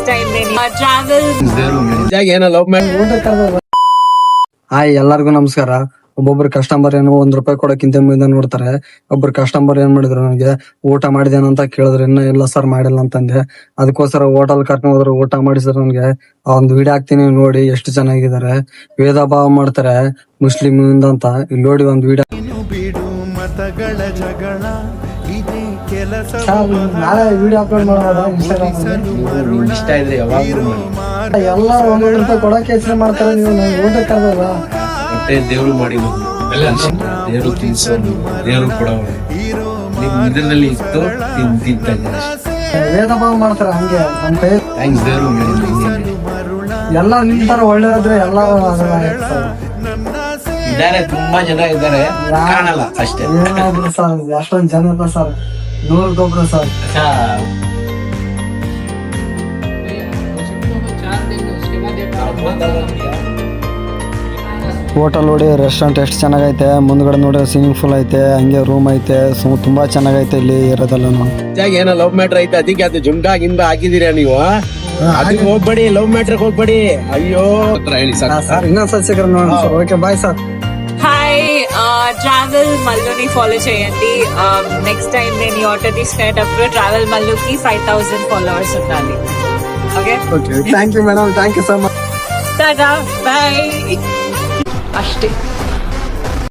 time when you travel. Hi ಎಲ್ಲರಿಗೂ ನಮಸ್ಕಾರ. ಒಬ್ಬೊಬ್ರು ಕಸ್ಟಮರ್ ಏನೋ ₹1 ಕೊಡಕ್ಕಿಂತ ಮುಂದೆ ನೋಡ್ತಾರೆ. ಒಬ್ರು ಕಸ್ಟಮರ್ ಏನ್ ಮಾಡಿದ್ರು, ನನಗೆ ಊಟ ಮಾಡಿದೇನಂತ ಕೇಳಿದ್ರು. ಇನ್ನ ಇಲ್ಲ ಸರ್ ಮಾಡಿಲ್ಲ ಅಂತಂದೆ. ಅದಕ್ಕೋಸ್ಕರ ಹೋಟೆಲ್ ಕರ್ಕೊಂಡು ಹೋದ್ರು, ಊಟ ಮಾಡಿಸಿದ್ರು. ನನಗೆ ಒಂದು ವಿಡಿಯೋ ಹಾಕ್ತೀನಿ ನೋಡಿ, ಎಷ್ಟು ಚೆನ್ನಾಗಿದ್ದಾರೆ. ಭೇದ ಭಾವ ಮಾಡ್ತಾರೆ ಮುಸ್ಲಿಂ ಅಂತ. ಇಲ್ಲಿ ನೋಡಿ ಒಂದು ವಿಡಿಯೋ. ನಾಳೆ ವಿಡಿಯೋ ಅಪ್ಲೋಡ್ ಮಾಡೋದ ಇನ್ಸ್ಟಾಗ್ರಾಮ್ ಇಷ್ಟ ಇದ್ರೆ ಎಲ್ಲ ₹1 ಕೊಡಕ್ಕೆ ಹೆಸರು ಮಾಡ್ತಾರೆ. ನೀವು ಊಟಕ್ಕೆ ಕರ್ದಲ್ಲ ದೇವ್ರು ಮಾಡಿ ದೇವ್ರು ತಿನ್ಸೋ ದೇವ್ರು ಕೂಡ ನಿಮ್ ಇದರಲ್ಲಿ ಇತ್ತು ತಿಂತ ಭೇದ ಭಾವ ಮಾಡ್ತಾರೆ. ಹಂಗೆ ನಮ್ ಕೈ ಥ್ಯಾಂಕ್ಸ್ ದೇವ್ರು ಎಲ್ಲ ನಿಮ್ ತರ ಒಳ್ಳೆಯದ್ರೆ ಎಲ್ಲ ಇದಾರೆ, ತುಂಬಾ ಜನ ಇದ್ದಾರೆ, ಕಾಣಲ್ಲ ಅಷ್ಟೇ. ಏನಾದ್ರು ಸರ್, ಎಷ್ಟೊಂದ್ ಜನ ಇಲ್ಲ ಸರ್, 100 ಸರ್. ಹೋಟೆಲ್ ನೋಡಿ, ರೆಸ್ಟೋರೆಂಟ್ ಎಷ್ಟು ಚೆನ್ನಾಗೈತೆ. ಮುಂದ್ಗಡೆ ನೋಡಿ ಸ್ವಿಮ್ಮಿಂಗ್ ಪೂಲ್ ಐತೆ, ಹಂಗೆ ರೂಮ್ ಐತೆ. ತುಂಬಾ ಚೆನ್ನಾಗೈತೆ ಇಲ್ಲಿ ಇರೋದೆಲ್ಲ. ಏನೋ ಲವ್ ಮ್ಯಾಟ್ರ್ ಐತೆ, ಅದಕ್ಕೆ ಅದು ಜುಮ್ಡಾ ಗಿಂಬ ಹಾಕಿದೀರಾ ನೀವು? ಅದಕ್ಕೆ ಹೋಗ್ಬೇಡಿ, ಲವ್ ಮ್ಯಾಟ್ರ್ ಹೋಗ್ಬೇಡಿ. ಅಯ್ಯೋ ಹೇಳಿ ಸರ್. ಇನ್ನೊಂದ್ಸಲ ಸಿಗ್ರೆ ನೋಡೋಣ sir. Okay bye sir. Hi, travel Malluni follow cheyandi. Next time when you order this kind of travel Malluki 5,000 followers unnali. Okay? Okay. Thank you madam. Thank you so much. Tada. Bye. Ashte.